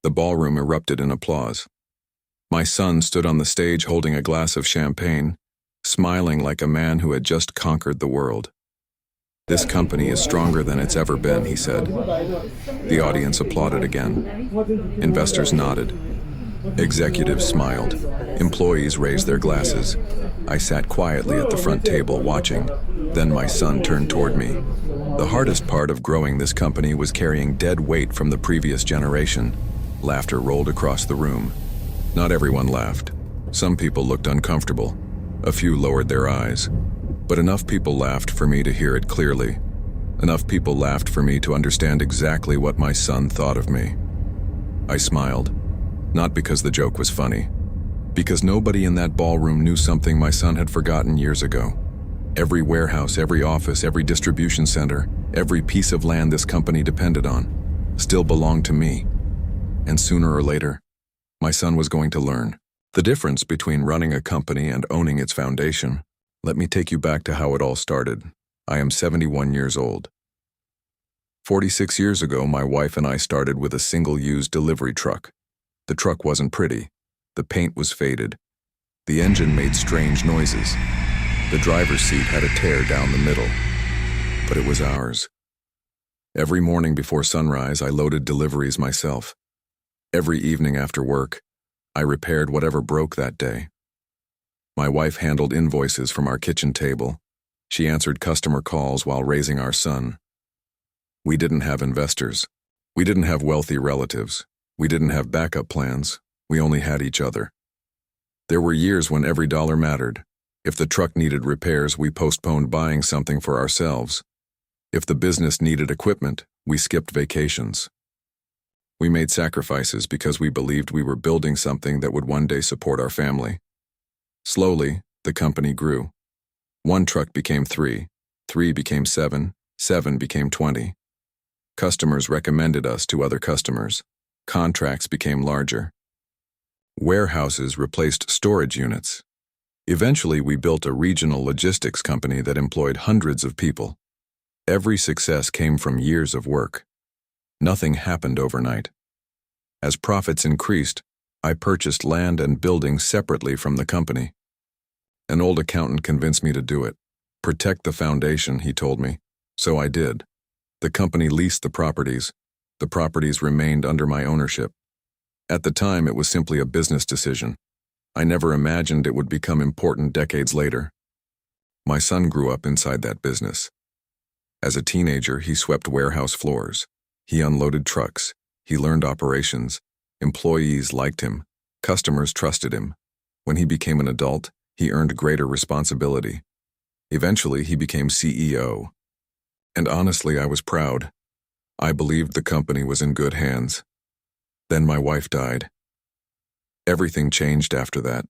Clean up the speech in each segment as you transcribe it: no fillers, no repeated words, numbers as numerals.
The ballroom erupted in applause. My son stood on the stage holding a glass of champagne, smiling like a man who had just conquered the world. "This company is stronger than it's ever been," he said. The audience applauded again. Investors nodded. Executives smiled. Employees raised their glasses. I sat quietly at the front table watching. Then my son turned toward me. The hardest part of growing this company was carrying dead weight from the previous generation. Laughter rolled across the room. Not everyone laughed. Some people looked uncomfortable. A few lowered their eyes. But enough people laughed for me to hear it clearly. Enough people laughed for me to understand exactly what my son thought of me. I smiled. Not because the joke was funny. Because nobody in that ballroom knew something my son had forgotten years ago. Every warehouse, every office, every distribution center, every piece of land this company depended on, still belonged to me. And sooner or later, my son was going to learn. The difference between running a company and owning its foundation. Let me take you back to how it all started. I am 71 years old. 46 years ago, my wife and I started with a single-use delivery truck. The truck wasn't pretty. The paint was faded. The engine made strange noises. The driver's seat had a tear down the middle. But it was ours. Every morning before sunrise, I loaded deliveries myself. Every evening after work, I repaired whatever broke that day. My wife handled invoices from our kitchen table. She answered customer calls while raising our son. We didn't have investors. We didn't have wealthy relatives. We didn't have backup plans. We only had each other. There were years when every dollar mattered. If the truck needed repairs, we postponed buying something for ourselves. If the business needed equipment, we skipped vacations. We made sacrifices because we believed we were building something that would one day support our family. Slowly, the company grew. 1 truck became 3, 3 became 7, 7 became 20. Customers recommended us to other customers. Contracts became larger. Warehouses replaced storage units. Eventually, we built a regional logistics company that employed hundreds of people. Every success came from years of work. Nothing happened overnight. As profits increased, I purchased land and buildings separately from the company. An old accountant convinced me to do it. Protect the foundation, he told me. So I did. The company leased the properties. The properties remained under my ownership. At the time, it was simply a business decision. I never imagined it would become important decades later. My son grew up inside that business. As a teenager, he swept warehouse floors. He unloaded trucks. He learned operations. Employees liked him. Customers trusted him. When he became an adult, he earned greater responsibility. Eventually, he became CEO. And honestly, I was proud. I believed the company was in good hands. Then my wife died. Everything changed after that.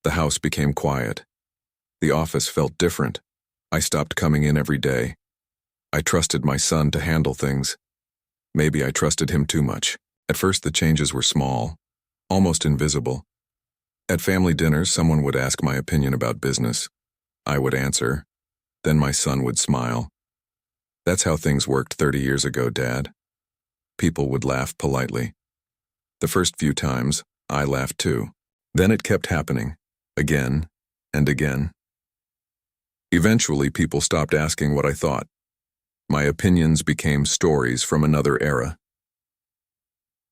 The house became quiet. The office felt different. I stopped coming in every day. I trusted my son to handle things. Maybe I trusted him too much. At first, the changes were small, almost invisible. At family dinners, someone would ask my opinion about business. I would answer. Then my son would smile. "That's how things worked 30 years ago, Dad." People would laugh politely. The first few times, I laughed too. Then it kept happening, again and again. Eventually, people stopped asking what I thought. My opinions became stories from another era.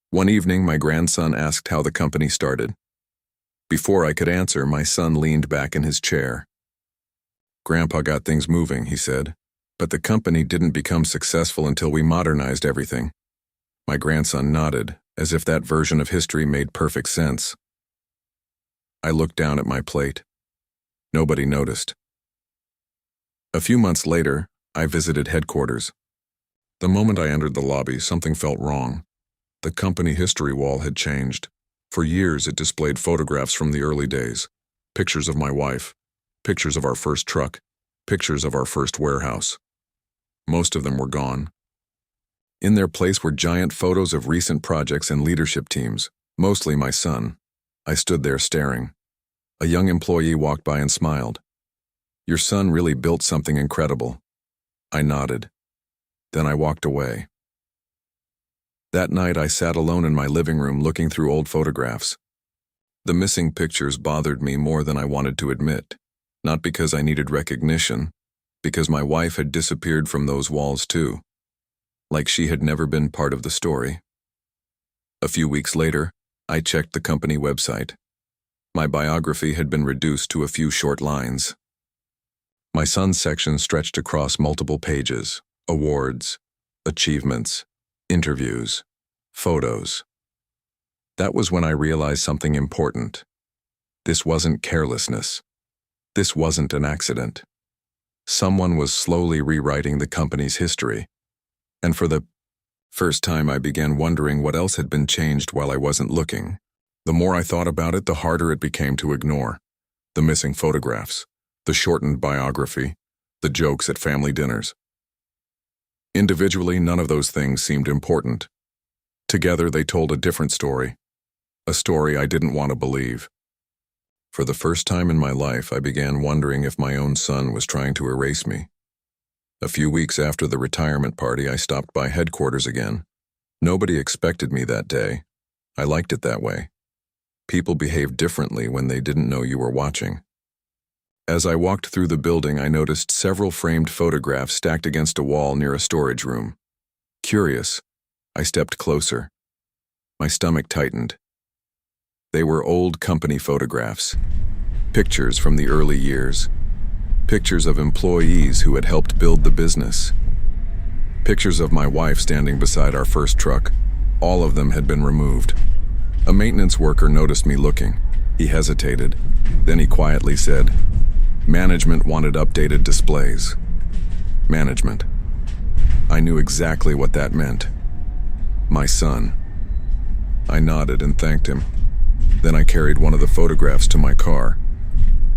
One evening, my grandson asked how the company started. Before I could answer, my son leaned back in his chair. "Grandpa got things moving," he said, "but the company didn't become successful until we modernized everything." My grandson nodded, as if that version of history made perfect sense. I looked down at my plate. Nobody noticed. A few months later, I visited headquarters. The moment I entered the lobby, something felt wrong. The company history wall had changed. For years, it displayed photographs from the early days. Pictures of my wife. Pictures of our first truck. Pictures of our first warehouse. Most of them were gone. In their place were giant photos of recent projects and leadership teams, mostly my son. I stood there staring. A young employee walked by and smiled. "Your son really built something incredible." I nodded. Then I walked away. That night I sat alone in my living room looking through old photographs. The missing pictures bothered me more than I wanted to admit, not because I needed recognition, because my wife had disappeared from those walls too, like she had never been part of the story. A few weeks later, I checked the company website. My biography had been reduced to a few short lines. My son's section stretched across multiple pages: awards, achievements, interviews, photos. That was when I realized something important. This wasn't carelessness. This wasn't an accident. Someone was slowly rewriting the company's history. And for the first time, I began wondering what else had been changed while I wasn't looking. The more I thought about it, the harder it became to ignore. The missing photographs, the shortened biography, the jokes at family dinners. Individually, none of those things seemed important. Together, they told a different story. A story I didn't want to believe. For the first time in my life, I began wondering if my own son was trying to erase me. A few weeks after the retirement party, I stopped by headquarters again. Nobody expected me that day. I liked it that way. People behaved differently when they didn't know you were watching. As I walked through the building, I noticed several framed photographs stacked against a wall near a storage room. Curious, I stepped closer. My stomach tightened. They were old company photographs, pictures from the early years, pictures of employees who had helped build the business, pictures of my wife standing beside our first truck. All of them had been removed. A maintenance worker noticed me looking. He hesitated. Then he quietly said, "Management wanted updated displays." Management. I knew exactly what that meant. My son. I nodded and thanked him. Then I carried one of the photographs to my car.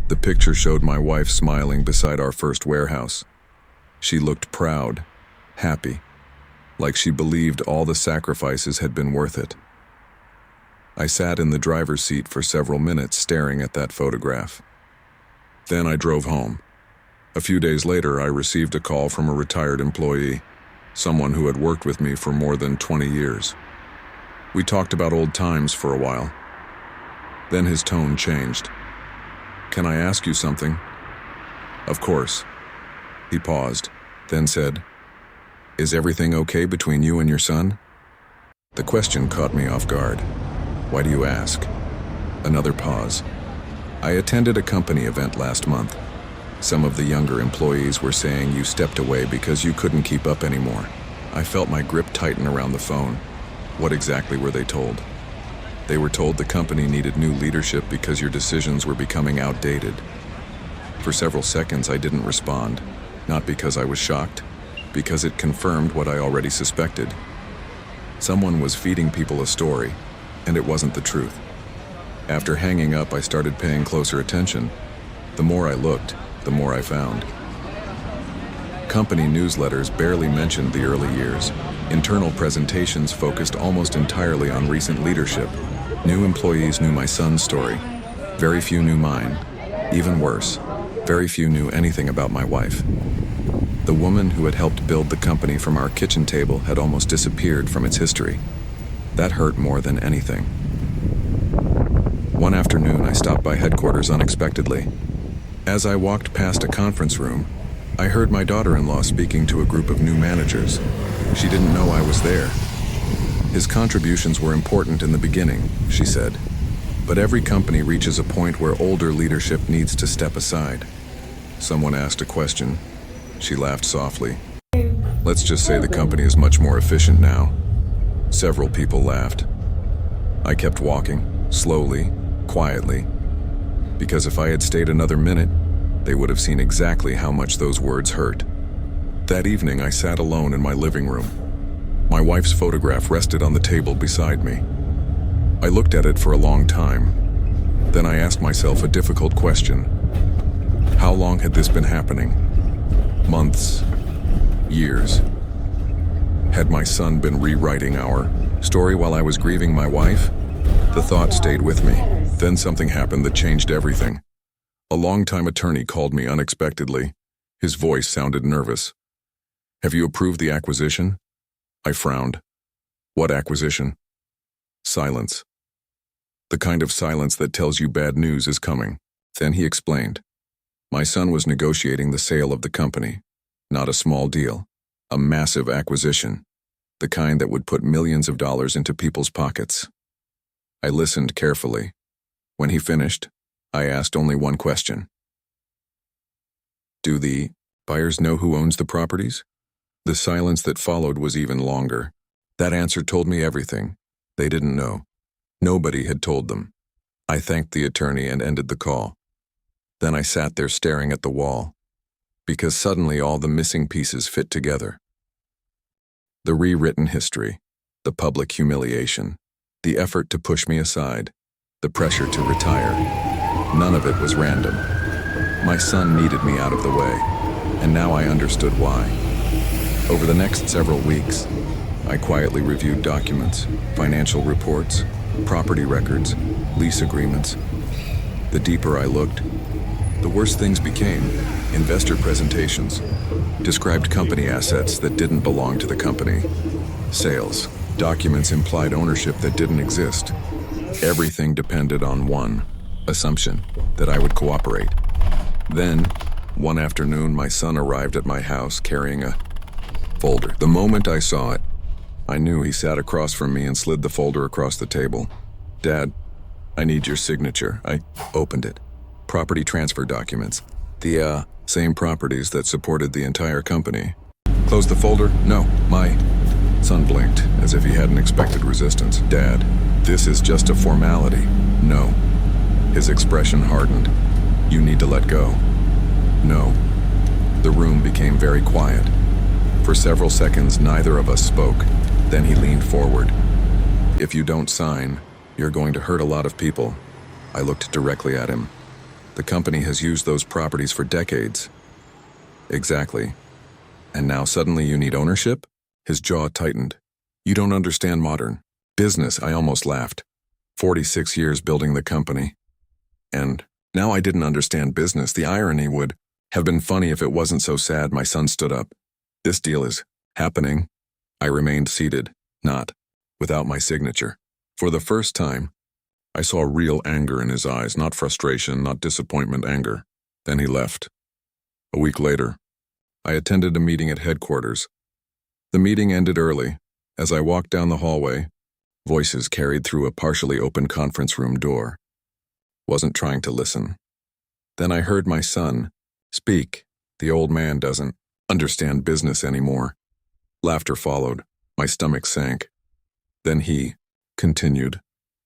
The picture showed my wife smiling beside our first warehouse. She looked proud, happy, like she believed all the sacrifices had been worth it. I sat in the driver's seat for several minutes staring at that photograph. Then I drove home. A few days later, I received a call from a retired employee, someone who had worked with me for more than 20 years. We talked about old times for a while. Then his tone changed. "Can I ask you something?" "Of course." He paused, then said, "Is everything okay between you and your son?" The question caught me off guard. "Why do you ask?" Another pause. "I attended a company event last month. Some of the younger employees were saying you stepped away because you couldn't keep up anymore." I felt my grip tighten around the phone. What exactly were they told? They were told the company needed new leadership because your decisions were becoming outdated. For several seconds, I didn't respond, not because I was shocked, because it confirmed what I already suspected. Someone was feeding people a story, and it wasn't the truth. After hanging up, I started paying closer attention. The more I looked, the more I found. Company newsletters barely mentioned the early years. Internal presentations focused almost entirely on recent leadership. New employees knew my son's story. Very few knew mine. Even worse, very few knew anything about my wife. The woman who had helped build the company from our kitchen table had almost disappeared from its history. That hurt more than anything. One afternoon, I stopped by headquarters unexpectedly. As I walked past a conference room, I heard my daughter-in-law speaking to a group of new managers. She didn't know I was there. "His contributions were important in the beginning," she said. "But every company reaches a point where older leadership needs to step aside." Someone asked a question. She laughed softly. "Let's just say the company is much more efficient now." Several people laughed. I kept walking, slowly, quietly, because if I had stayed another minute, they would have seen exactly how much those words hurt. That evening, I sat alone in my living room. My wife's photograph rested on the table beside me. I looked at it for a long time. Then I asked myself a difficult question. How long had this been happening? Months? Years? Had my son been rewriting our story while I was grieving my wife? The thought stayed with me. Then something happened that changed everything. A longtime attorney called me unexpectedly. His voice sounded nervous. "Have you approved the acquisition?" I frowned. What acquisition? Silence. The kind of silence that tells you bad news is coming. Then he explained. My son was negotiating the sale of the company. Not a small deal. A massive acquisition. The kind that would put millions of dollars into people's pockets. I listened carefully. When he finished, I asked only one question. Do the buyers know who owns the properties? The silence that followed was even longer. That answer told me everything. They didn't know. Nobody had told them. I thanked the attorney and ended the call. Then I sat there staring at the wall, because suddenly all the missing pieces fit together. The rewritten history, the public humiliation, the effort to push me aside, the pressure to retire. None of it was random. My son needed me out of the way, and now I understood why. Over the next several weeks, I quietly reviewed documents, financial reports, property records, lease agreements. The deeper I looked, the worse things became. Investor presentations described company assets that didn't belong to the company. Sales documents implied ownership that didn't exist. Everything depended on one assumption, that I would cooperate. Then, one afternoon, my son arrived at my house carrying a folder. The moment I saw it, I knew. He sat across from me and slid the folder across the table. Dad, I need your signature. I opened it. Property transfer documents. The same properties that supported the entire company. Close the folder? No, my son blinked, as if he hadn't expected resistance. Dad, this is just a formality. No. His expression hardened. You need to let go. No. The room became very quiet. For several seconds, neither of us spoke. Then he leaned forward. If you don't sign, you're going to hurt a lot of people. I looked directly at him. The company has used those properties for decades. Exactly. And now suddenly you need ownership? His jaw tightened. You don't understand modern business. I almost laughed. 46 years building the company. And now I didn't understand business. The irony would have been funny if it wasn't so sad. My son stood up. This deal is happening. I remained seated, not without my signature. For the first time, I saw real anger in his eyes, not frustration, not disappointment, anger. Then he left. A week later, I attended a meeting at headquarters. The meeting ended early. As I walked down the hallway, voices carried through a partially open conference room door. Wasn't trying to listen. Then I heard my son speak. The old man doesn't understand business anymore. Laughter followed. My stomach sank. Then he continued.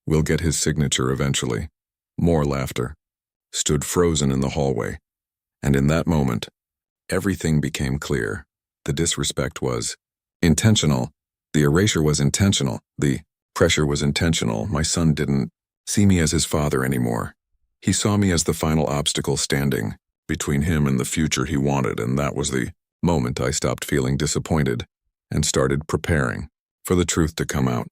We'll get his signature eventually. More laughter. Stood frozen in the hallway. And in that moment, everything became clear. The disrespect was intentional. The erasure was intentional. The pressure was intentional. My son didn't see me as his father anymore. He saw me as the final obstacle standing between him and the future he wanted, and that was the moment I stopped feeling disappointed and started preparing for the truth to come out.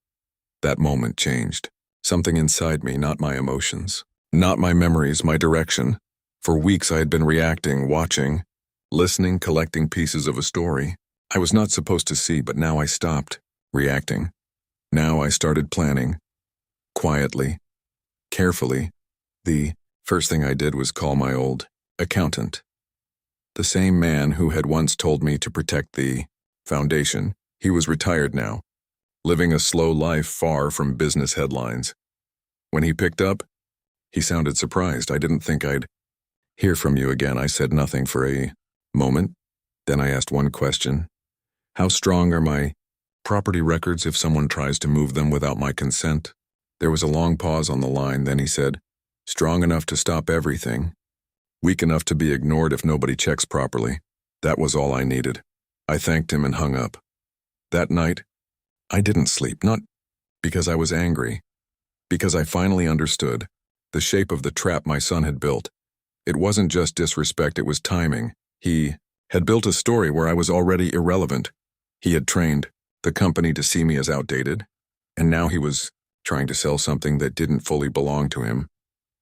That moment changed. Something inside me, not my emotions, not my memories, my direction. For weeks I had been reacting, watching, listening, collecting pieces of a story I was not supposed to see, but now I stopped reacting. Now I started planning. Quietly, carefully. The first thing I did was call my old accountant. The same man who had once told me to protect the foundation. He was retired now, living a slow life far from business headlines. When he picked up, he sounded surprised. I didn't think I'd hear from you again. I said nothing for a moment. Then I asked one question. How strong are my property records if someone tries to move them without my consent? There was a long pause on the line. Then he said, strong enough to stop everything. Weak enough to be ignored if nobody checks properly. That was all I needed. I thanked him and hung up. That night, I didn't sleep, not because I was angry, because I finally understood the shape of the trap my son had built. It wasn't just disrespect, it was timing. He had built a story where I was already irrelevant. He had trained the company to see me as outdated, and now he was trying to sell something that didn't fully belong to him.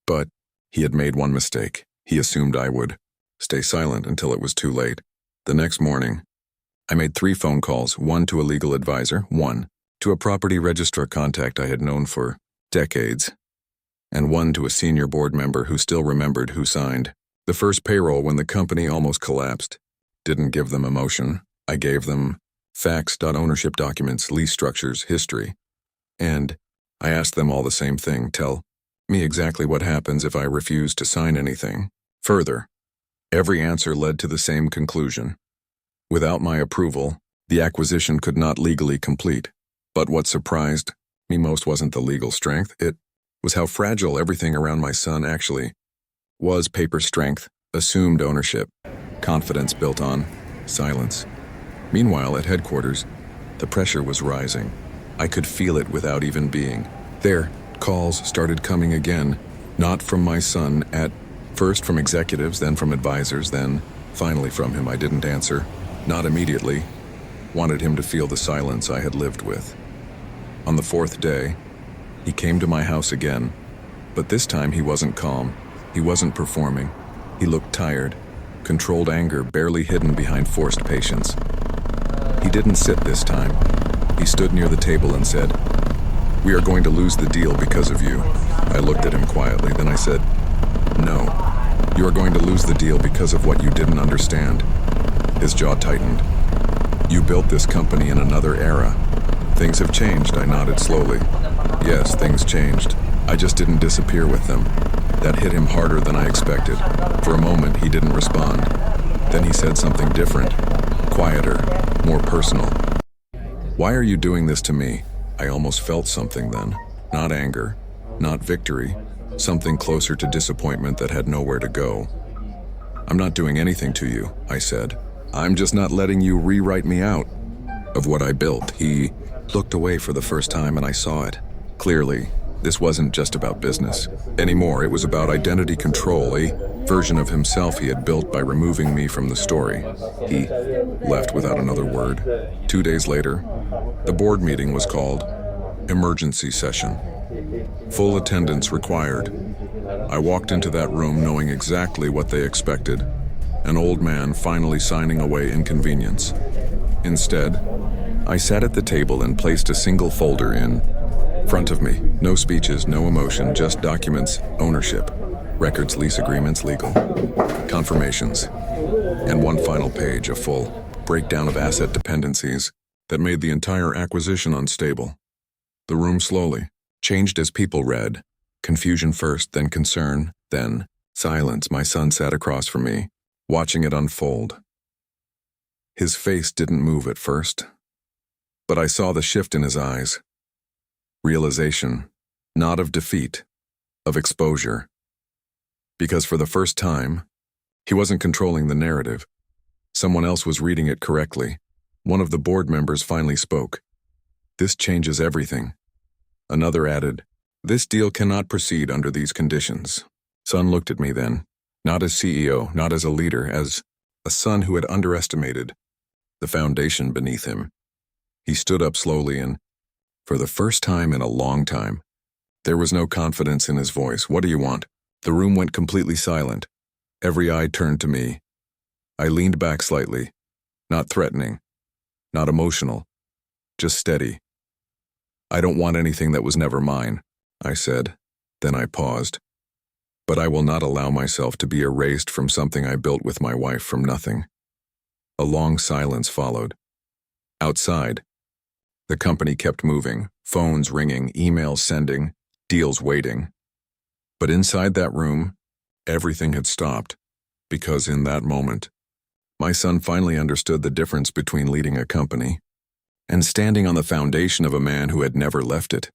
But he had made one mistake. He assumed I would stay silent until it was too late. The next morning, I made 3 phone calls, one to a legal advisor, one to a property registrar contact I had known for decades, and one to a senior board member who still remembered who signed the first payroll when the company almost collapsed. Didn't give them emotion. I gave them facts, ownership documents, lease structures, history. And I asked them all the same thing. Tell me exactly what happens if I refuse to sign anything. Further, every answer led to the same conclusion. Without my approval, the acquisition could not legally complete. But what surprised me most wasn't the legal strength. It was how fragile everything around my son actually was. Paper strength, assumed ownership, confidence built on silence. Meanwhile, at headquarters, the pressure was rising. I could feel it without even being there. Calls started coming again, not from my son, at first from executives, then from advisors, then finally from him. I didn't answer, not immediately. Wanted him to feel the silence I had lived with. On the fourth day, he came to my house again, but this time he wasn't calm. He wasn't performing. He looked tired, controlled anger barely hidden behind forced patience. He didn't sit this time. He stood near the table and said, "We are going to lose the deal because of you." I looked at him quietly, then I said, "No, you are going to lose the deal because of what you didn't understand." His jaw tightened. "You built this company in another era. Things have changed," I nodded slowly. "Yes, things changed. I just didn't disappear with them." That hit him harder than I expected. For a moment, he didn't respond. Then he said something different, quieter, more personal. "Why are you doing this to me?" I almost felt something then. Not anger, not victory, something closer to disappointment that had nowhere to go. "I'm not doing anything to you," I said. "I'm just not letting you rewrite me out of what I built." He looked away for the first time and I saw it. Clearly, this wasn't just about business anymore. It was about identity control, a version of himself he had built by removing me from the story. He left without another word. 2 days later, the board meeting was called. Emergency session. Full attendance required. I walked into that room knowing exactly what they expected. An old man finally signing away inconvenience. Instead, I sat at the table and placed a single folder in front of me. No speeches, no emotion, just documents, ownership, records, lease agreements, legal confirmations, and one final page, a full breakdown of asset dependencies that made the entire acquisition unstable. The room slowly changed as people read. Confusion first, then concern, then silence. My son sat across from me, watching it unfold. His face didn't move at first, but I saw the shift in his eyes. Realization, not of defeat, of exposure. Because for the first time, he wasn't controlling the narrative. Someone else was reading it correctly. One of the board members finally spoke. "This changes everything." Another added, "This deal cannot proceed under these conditions." Son looked at me then, not as CEO, not as a leader, as a son who had underestimated the foundation beneath him. He stood up slowly and, for the first time in a long time, there was no confidence in his voice. "What do you want?" The room went completely silent. Every eye turned to me. I leaned back slightly, not threatening, not emotional, just steady. "I don't want anything that was never mine," I said. Then I paused. "But I will not allow myself to be erased from something I built with my wife from nothing." A long silence followed. Outside, the company kept moving, phones ringing, emails sending, deals waiting. But inside that room, everything had stopped, because in that moment, my son finally understood the difference between leading a company and standing on the foundation of a man who had never left it.